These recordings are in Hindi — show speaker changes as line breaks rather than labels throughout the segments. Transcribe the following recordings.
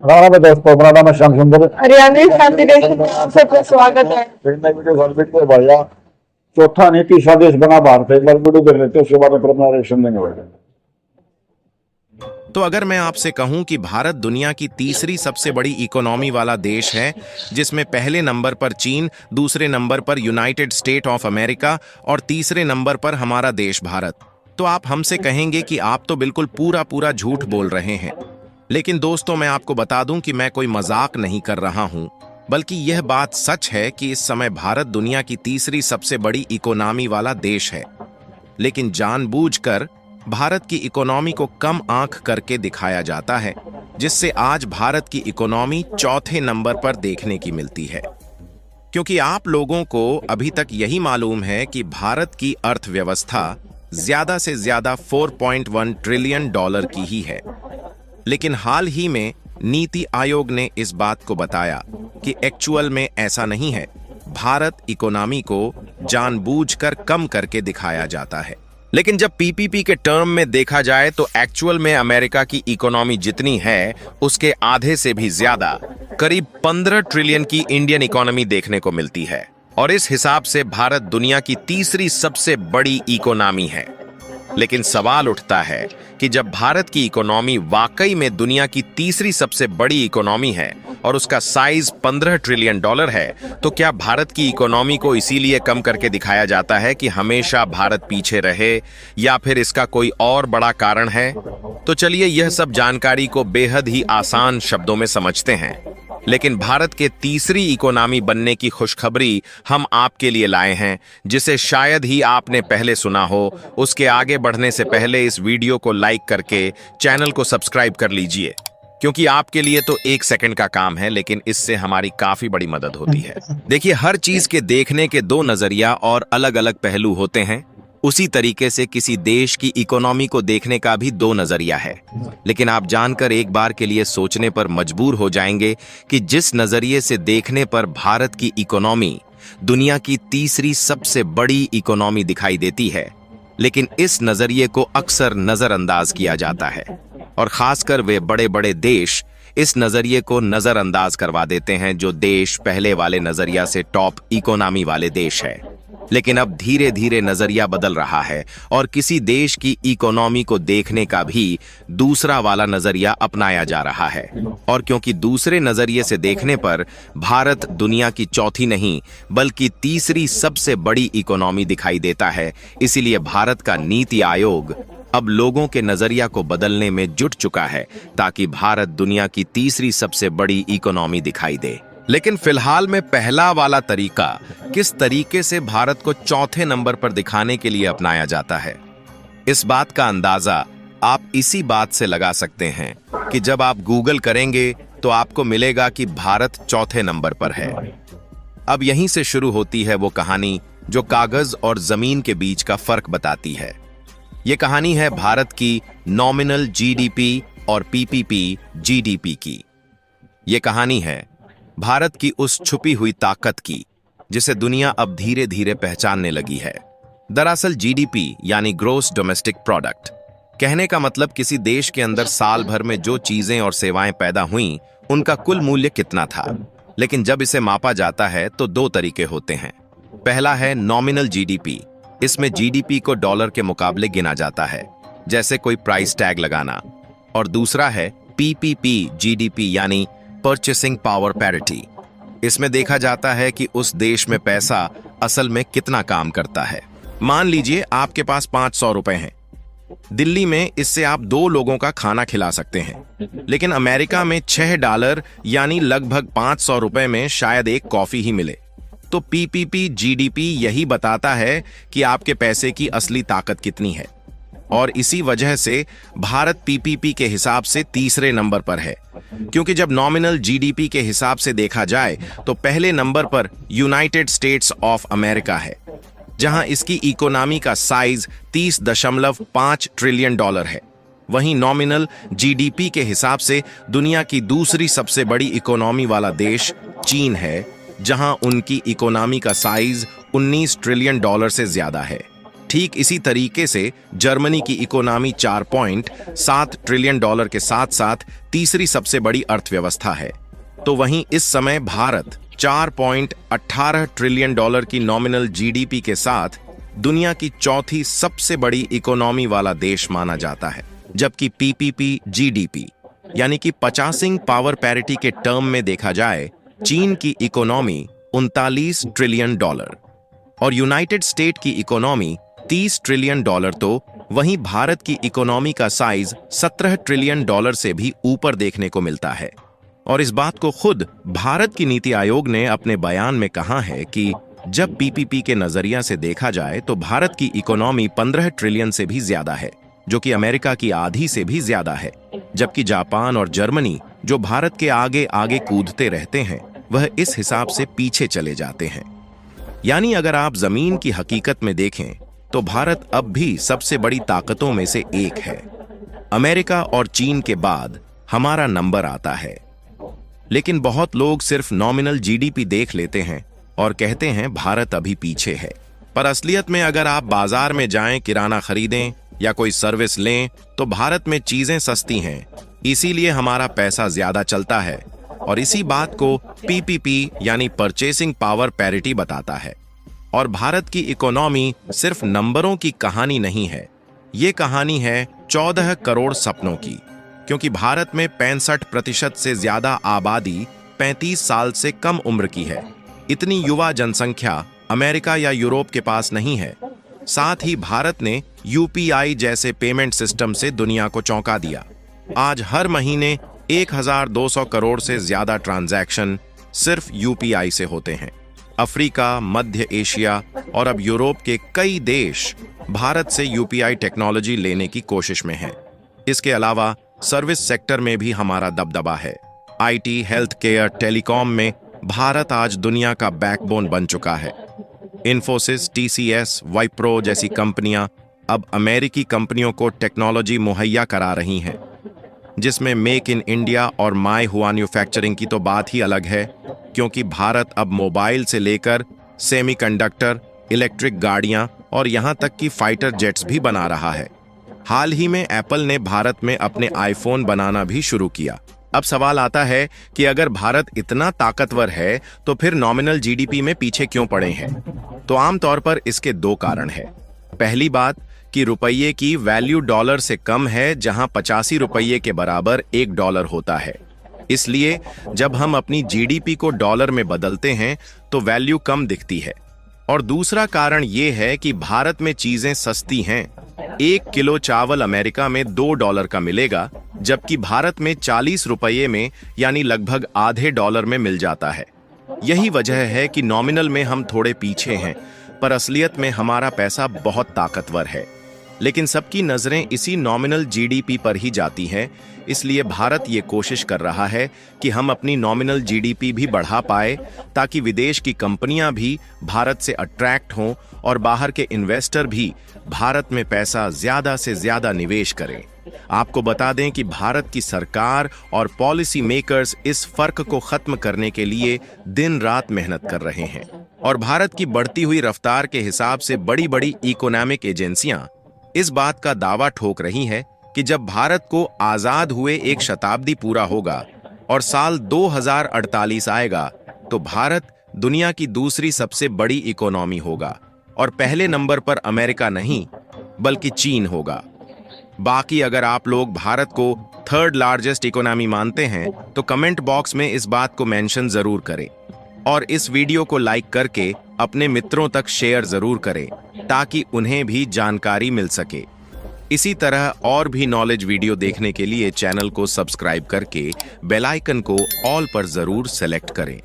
राणा में दोस्तों मेरा नाम है श्याम सुंदर।
हरियाणवी शांति देश में आप सबका स्वागत है।
फिर नई वीडियो सर्विस पे भैया चौथा नहीं तीसरा देश बना भारत है। एक बार वीडियो देख लेते हैं, उसके बाद में अपना रिएक्शन देंगे भैया।
तो अगर मैं आपसे कहूं कि भारत दुनिया की तीसरी सबसे बड़ी इकोनॉमी वाला देश है, जिसमें पहले नंबर पर चीन, दूसरे नंबर पर यूनाइटेड स्टेट ऑफ अमेरिका और तीसरे नंबर पर हमारा देश भारत, तो आप हमसे कहेंगे कि आप तो बिल्कुल पूरा पूरा झूठ बोल रहे हैं। लेकिन दोस्तों, मैं आपको बता दूं कि मैं कोई मजाक नहीं कर रहा हूं, बल्कि यह बात सच है कि इस समय भारत दुनिया की तीसरी सबसे बड़ी इकोनॉमी वाला देश है। लेकिन जानबूझकर भारत की इकोनॉमी को कम आंक करके दिखाया जाता है, जिससे आज भारत की इकोनॉमी चौथे नंबर पर देखने की मिलती है। क्योंकि आप लोगों को अभी तक यही मालूम है कि भारत की अर्थव्यवस्था ज्यादा से ज्यादा 4.1 ट्रिलियन डॉलर की ही है। लेकिन हाल ही में नीति आयोग ने इस बात को बताया कि एक्चुअल में ऐसा नहीं है। भारत इकोनॉमी को जानबूझकर कम करके दिखाया जाता है। लेकिन जब पीपीपी के टर्म में देखा जाए तो एक्चुअल में अमेरिका की इकोनॉमी जितनी है उसके आधे से भी ज्यादा, करीब 15 ट्रिलियन की इंडियन इकोनॉमी देखने को मिलती है। और इस हिसाब से भारत दुनिया की तीसरी सबसे बड़ी इकोनॉमी है। लेकिन सवाल उठता है कि जब भारत की इकोनॉमी वाकई में दुनिया की तीसरी सबसे बड़ी इकोनॉमी है और उसका साइज 15 ट्रिलियन डॉलर है, तो क्या भारत की इकोनॉमी को इसीलिए कम करके दिखाया जाता है कि हमेशा भारत पीछे रहे, या फिर इसका कोई और बड़ा कारण है? तो चलिए यह सब जानकारी को बेहद ही आसान शब्दों में समझते हैं। लेकिन भारत के तीसरी इकोनॉमी बनने की खुशखबरी हम आपके लिए लाए हैं, जिसे शायद ही आपने पहले सुना हो। उसके आगे बढ़ने से पहले इस वीडियो को लाइक करके चैनल को सब्सक्राइब कर लीजिए, क्योंकि आपके लिए तो 1 सेकंड का काम है, लेकिन इससे हमारी काफी बड़ी मदद होती है। देखिए, हर चीज के देखने के 2 नजरिया और अलग अलग पहलू होते हैं। उसी तरीके से किसी देश की इकोनॉमी को देखने का भी 2 नजरिया है। लेकिन आप जानकर एक बार के लिए सोचने पर मजबूर हो जाएंगे कि जिस नजरिए से देखने पर भारत की इकोनॉमी दुनिया की तीसरी सबसे बड़ी इकोनॉमी दिखाई देती है, लेकिन इस नजरिए को अक्सर नजरअंदाज किया जाता है। और खासकर वे बड़े बड़े देश इस नजरिए को नजरअंदाज करवा देते हैं, जो देश पहले वाले नजरिया से टॉप इकोनॉमी वाले देश है। लेकिन अब धीरे धीरे नजरिया बदल रहा है और किसी देश की इकोनॉमी को देखने का भी दूसरा वाला नजरिया अपनाया जा रहा है। और क्योंकि दूसरे नजरिए से देखने पर भारत दुनिया की चौथी नहीं बल्कि तीसरी सबसे बड़ी इकोनॉमी दिखाई देता है, इसीलिए भारत का नीति आयोग अब लोगों के नजरिया को बदलने में जुट चुका है, ताकि भारत दुनिया की तीसरी सबसे बड़ी इकोनॉमी दिखाई दे। लेकिन फिलहाल में पहला वाला तरीका किस तरीके से भारत को चौथे नंबर पर दिखाने के लिए अपनाया जाता है, इस बात का अंदाजा आप इसी बात से लगा सकते हैं कि जब आप गूगल करेंगे तो आपको मिलेगा कि भारत चौथे नंबर पर है। अब यहीं से शुरू होती है वो कहानी जो कागज और जमीन के बीच का फर्क बताती है। ये कहानी है भारत की नॉमिनल जीडीपी और पीपीपी जीडीपी की। ये कहानी है भारत की उस छुपी हुई ताकत की, जिसे दुनिया अब धीरे धीरे पहचानने लगी है। दरअसल जीडीपी यानी ग्रॉस डोमेस्टिक प्रोडक्ट कहने का मतलब किसी देश के अंदर साल भर में जो चीजें और सेवाएं पैदा हुईं, उनका कुल मूल्य कितना था। लेकिन जब इसे मापा जाता है तो 2 तरीके होते हैं। पहला है नॉमिनल जीडीपी। इसमें जीडीपी को डॉलर के मुकाबले गिना जाता है, जैसे कोई प्राइस टैग लगाना। और दूसरा है पीपीपी जीडीपी यानी परचेसिंग पावर पैरिटी। इसमें देखा जाता है कि उस देश में पैसा असल में कितना काम करता है। मान लीजिए आपके पास 500 रुपए हैं। दिल्ली में इससे आप 2 लोगों का खाना खिला सकते हैं, लेकिन अमेरिका में $6 यानी लगभग 500 रुपए में शायद एक कॉफी ही मिले। तो पीपीपी जीडीपी यही बताता है कि आपके पैसे की असली ताकत कितनी है। और इसी वजह से भारत पीपीपी के हिसाब से तीसरे नंबर पर है, क्योंकि जब नॉमिनल जीडीपी के हिसाब से देखा जाए तो पहले नंबर पर यूनाइटेड स्टेट्स ऑफ अमेरिका है, जहां इसकी इकोनॉमी का साइज 30.5 ट्रिलियन डॉलर है। वहीं नॉमिनल जीडीपी के हिसाब से दुनिया की दूसरी सबसे बड़ी इकोनॉमी वाला देश चीन है, जहां उनकी इकोनॉमी का साइज 19 ट्रिलियन डॉलर से ज्यादा है। ठीक इसी तरीके से जर्मनी की इकोनॉमी 4.7 ट्रिलियन डॉलर के साथ साथ तीसरी सबसे बड़ी अर्थव्यवस्था है। तो वहीं इस समय भारत 4.18 ट्रिलियन डॉलर की नॉमिनल जीडीपी के साथ दुनिया की चौथी सबसे बड़ी इकोनॉमी वाला देश माना जाता है, जबकि पीपीपी जीडीपी यानी कि परचेसिंग पावर पैरिटी के टर्म में देखा जाए चीन की इकोनॉमी 39 ट्रिलियन डॉलर और यूनाइटेड स्टेट की इकोनॉमी 30 ट्रिलियन डॉलर, तो वहीं भारत की इकोनॉमी का साइज 17 ट्रिलियन डॉलर से भी ऊपर देखने को मिलता है। और इस बात को खुद भारत की नीति आयोग ने अपने बयान में कहा है कि जब पीपीपी के नजरिया से देखा जाए तो भारत की इकोनॉमी 15 ट्रिलियन से भी ज्यादा है, जो कि अमेरिका की आधी से भी ज्यादा है, जबकि जापान और जर्मनी जो भारत के आगे आगे कूदते रहते हैं वह इस हिसाब से पीछे चले जाते हैं। यानी अगर आप जमीन की हकीकत में देखें तो भारत अब भी सबसे बड़ी ताकतों में से एक है। अमेरिका और चीन के बाद हमारा नंबर आता है। लेकिन बहुत लोग सिर्फ नॉमिनल जीडीपी देख लेते हैं और कहते हैं भारत अभी पीछे है। पर असलियत में अगर आप बाजार में जाएं, किराना खरीदें या कोई सर्विस लें तो भारत में चीजें सस्ती हैं, इसीलिए हमारा पैसा ज्यादा चलता है। और इसी बात को पीपीपी यानी परचेसिंग पावर पैरिटी बताता है। और भारत की इकोनॉमी सिर्फ नंबरों की कहानी नहीं है, ये कहानी है 14 करोड़ सपनों की, क्योंकि भारत में 65% से ज्यादा आबादी 35 साल से कम उम्र की है। इतनी युवा जनसंख्या अमेरिका या यूरोप के पास नहीं है। साथ ही भारत ने यूपीआई जैसे पेमेंट सिस्टम से दुनिया को चौंका दिया। आज हर महीने 1200 करोड़ से ज्यादा ट्रांजैक्शन सिर्फ यूपीआई से होते हैं। अफ्रीका, मध्य एशिया और अब यूरोप के कई देश भारत से यूपीआई टेक्नोलॉजी लेने की कोशिश में हैं। इसके अलावा सर्विस सेक्टर में भी हमारा दबदबा है। आईटी, हेल्थ केयर, टेलीकॉम में भारत आज दुनिया का बैकबोन बन चुका है। इन्फोसिस, टीसीएस, वाइप्रो जैसी कंपनियां अब अमेरिकी कंपनियों को टेक्नोलॉजी मुहैया करा रही हैं, जिसमें मेक इन इंडिया और माय हुआ मैन्युफैक्चरिंग की तो बात ही अलग है, क्योंकि भारत अब मोबाइल से लेकर सेमीकंडक्टर, इलेक्ट्रिक गाड़ियां और यहां तक कि फाइटर जेट्स भी बना रहा है। हाल ही में एप्पल ने भारत में अपने आईफोन बनाना भी शुरू किया। अब सवाल आता है कि अगर भारत इतना ताकतवर है तो फिर नॉमिनल जीडीपी में पीछे क्यों पड़े हैं? तो आमतौर पर इसके दो कारण हैं। पहली बात कि रुपये की वैल्यू डॉलर से कम है, जहां 85 रुपये के बराबर $1 होता है। इसलिए जब हम अपनी जीडीपी को डॉलर में बदलते हैं तो वैल्यू कम दिखती है। और दूसरा कारण ये है कि भारत में चीजें सस्ती हैं। 1 किलो चावल अमेरिका में $2 का मिलेगा, जबकि भारत में 40 रुपये में यानी लगभग आधे डॉलर में मिल जाता है। यही वजह है कि नॉमिनल में हम थोड़े पीछे हैं, पर असलियत में हमारा पैसा बहुत ताकतवर है। लेकिन सबकी नजरें इसी नॉमिनल जीडीपी पर ही जाती हैं, इसलिए भारत ये कोशिश कर रहा है कि हम अपनी नॉमिनल जीडीपी भी बढ़ा पाए, ताकि विदेश की कंपनियां भी भारत से अट्रैक्ट हों और बाहर के इन्वेस्टर भी भारत में पैसा ज्यादा से ज्यादा निवेश करें। आपको बता दें कि भारत की सरकार और पॉलिसी मेकर्स इस फर्क को खत्म करने के लिए दिन रात मेहनत कर रहे हैं। और भारत की बढ़ती हुई रफ्तार के हिसाब से बड़ी बड़ी इकोनॉमिक एजेंसियां इस बात का दावा ठोक रही हैं कि जब भारत को आजाद हुए 1 शताब्दी पूरा होगा और साल 2048 आएगा तो भारत दुनिया की दूसरी सबसे बड़ी इकोनॉमी होगा और पहले नंबर पर अमेरिका नहीं बल्कि चीन होगा। बाकी अगर आप लोग भारत को 3rd लार्जेस्ट इकोनॉमी मानते हैं तो कमेंट बॉक्स में इस बात को मेंशन जरूर करें और इस वीडियो को लाइक करके अपने मित्रों तक शेयर जरूर करें ताकि उन्हें भी जानकारी मिल सके। इसी तरह और भी नॉलेज वीडियो देखने के लिए चैनल को सब्सक्राइब करके बेल आइकन को ऑल पर जरूर सेलेक्ट करें।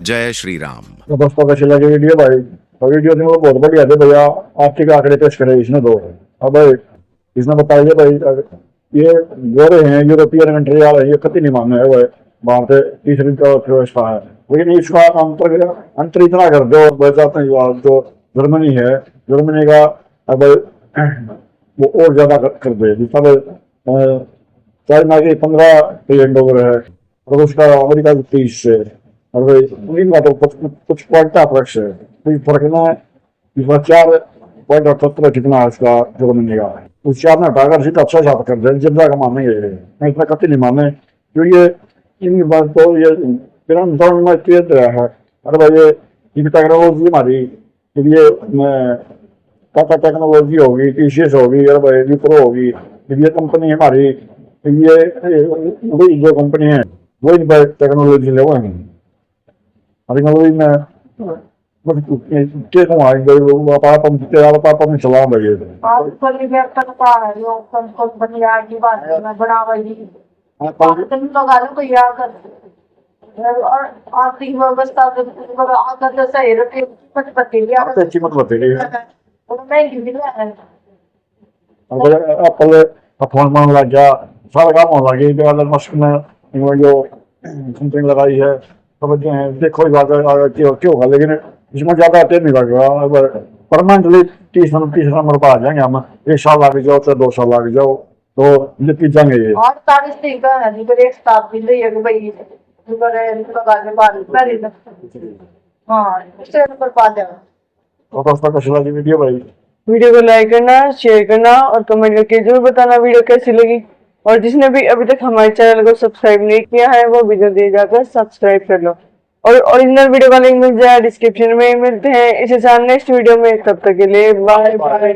जय श्री राम।
तो दोस्तों कैसी लगी वीडियो भाई? तो वीडियो ने वो बहुत बढ़िया थे भैया। आपके आंकड़े पेश करे इसने दो। अब भाई इसने बताइए भाई, ये गोरे हैं यूरोपियन कंट्री वाले, ये कति नहीं माने है भाई भारत तीसरी अर्थव्यवस्था है, लेकिन इसका अंतर इतना कर दो बचाते हैं। जो जर्मनी है, जर्मनी का अब वो और ज्यादा कर दे। चाइना के 15 ट्रिलियन डॉलर है और उसका अमेरिका की 30 से, और इनका तो कुछ पॉइंट का फर्क है, कोई फर्क ना है। इसमें 4 पॉइंट 78 कितना है इसका जो बनेगा, उससे आपने हटाकर सीधा अच्छा छाप कर दे, जितना का मानेंगे मैं इतना कति नहीं माने, क्योंकि ये इनकी बात तो ये बिना दौड़ में क्लियर रहा है। अरे भाई ये टेक्नोलॉजी हमारी, ये टाटा टेक्नोलॉजी होगी, टीसीएस होगी, अरे भाई विप्रो होगी, ये कंपनी हमारी, ये वही जो कंपनी है वही टेक्नोलॉजी ले हुए हैं। टेक्नोलॉजी में के कमाएंगे लोग, आप हम चला लगे
आप परिवर्तन का है जो कंपनी की बात में बढ़ावाई लगा लो तो यार कर और आर्थिक व्यवस्था अगर तो सही रखे कुछ बतेगा
अच्छी मत बतेगी।
महंगी भी है
एप्पल का फोन बनने लग गया, सारा काम होने लगी, एलन मस्क ने जो कंपनी लगाई है, समझते हैं देखो क्यों क्यों होगा, लेकिन इसमें ज्यादा टाइम नहीं लगेगा, परमानेंटली 30 नंबर पर आ जाएंगे हम, 1 साल लग जाओ तो 2 साल लग जाओ तो जीत जाएंगे ये।
48 दिन का है नहीं एक स्टाफ भी नहीं है कि भाई लगा के बाद पहले हाँ इससे पर पा जाओ।
तो दोस्तों कैसी लगी वीडियो भाई?
वीडियो को लाइक करना, शेयर करना और कमेंट करके जरूर बताना वीडियो कैसी लगी। और जिसने भी अभी तक हमारे चैनल को सब्सक्राइब नहीं किया है वो वीडियो दे जाकर सब्सक्राइब कर लो। और ओरिजिनल वीडियो का लिंक मिल जाए डिस्क्रिप्शन में। मिलते हैं इसी साल नेक्स्ट वीडियो में, तब तक के लिए बाय बाय।